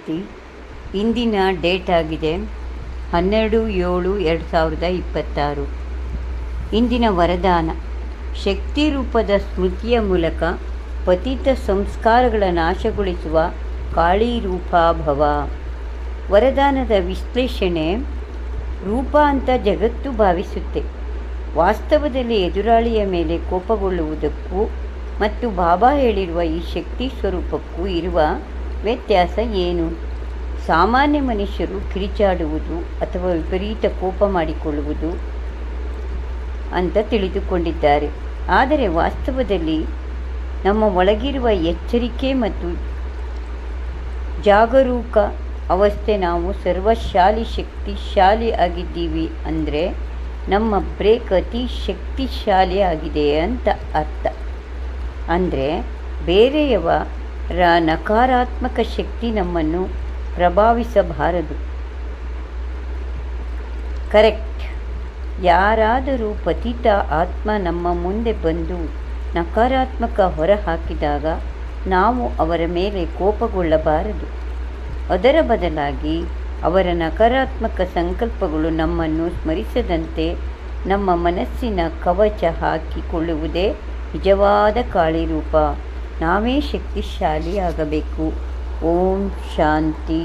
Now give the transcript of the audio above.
ಶಾಂತಿ. ಇಂದಿನ ಡೇಟ್ ಆಗಿದೆ 12/7/2026. ಇಂದಿನ ವರದಾನ: ಶಕ್ತಿ ರೂಪದ ಸ್ಮೃತಿಯ ಮೂಲಕ ಪತಿತ ಸಂಸ್ಕಾರಗಳ ನಾಶಗೊಳಿಸುವ ಕಾಳಿ ರೂಪಾಭವ. ವರದಾನದ ವಿಶ್ಲೇಷಣೆ: ರೂಪ ಅಂತ ಜಗತ್ತು ಭಾವಿಸುತ್ತೆ. ವಾಸ್ತವದಲ್ಲಿ ಎದುರಾಳಿಯ ಮೇಲೆ ಕೋಪಗೊಳ್ಳುವುದಕ್ಕೂ ಮತ್ತು ಬಾಬಾ ಹೇಳಿರುವ ಈ ಶಕ್ತಿ ಸ್ವರೂಪಕ್ಕೂ ಇರುವ ವ್ಯತ್ಯಾಸ ಏನು? ಸಾಮಾನ್ಯ ಮನುಷ್ಯರು ಕಿರಿಚಾಡುವುದು ಅಥವಾ ವಿಪರೀತ ಕೋಪ ಮಾಡಿಕೊಳ್ಳುವುದು ಅಂತ ತಿಳಿದುಕೊಂಡಿದ್ದಾರೆ. ಆದರೆ ವಾಸ್ತವದಲ್ಲಿ ನಮ್ಮ ಒಳಗಿರುವ ಎಚ್ಚರಿಕೆ ಮತ್ತು ಜಾಗರೂಕ ಅವಸ್ಥೆ, ನಾವು ಸರ್ವಶಾಲಿ ಶಕ್ತಿಶಾಲಿ ಆಗಿದ್ದೀವಿ ಅಂದರೆ ನಮ್ಮ ಬ್ರೇಕ್ ಅತಿ ಶಕ್ತಿಶಾಲಿ ಆಗಿದೆ ಅಂತ ಅರ್ಥ. ಅಂದರೆ ಬೇರೆಯವರ ನಕಾರಾತ್ಮಕ ಶಕ್ತಿ ನಮ್ಮನ್ನು ಪ್ರಭಾವಿಸಬಾರದು. ಕರೆಕ್ಟ್. ಯಾರಾದರೂ ಪತಿತ ಆತ್ಮ ನಮ್ಮ ಮುಂದೆ ಬಂದು ನಕಾರಾತ್ಮಕ ಹೊರ ಹಾಕಿದಾಗ ನಾವು ಅವರ ಮೇಲೆ ಕೋಪಗೊಳ್ಳಬಾರದು. ಅದರ ಬದಲಾಗಿ ಅವರ ನಕಾರಾತ್ಮಕ ಸಂಕಲ್ಪಗಳು ನಮ್ಮನ್ನು ಸ್ಮರಿಸದಂತೆ ನಮ್ಮ ಮನಸ್ಸಿನ ಕವಚ ಹಾಕಿಕೊಳ್ಳುವುದೇ ನಿಜವಾದ ಕಾಳಿ ರೂಪ. ನಾವೇ ಶಕ್ತಿಶಾಲಿ ಆಗಬೇಕು. ಓಂ ಶಾಂತಿ.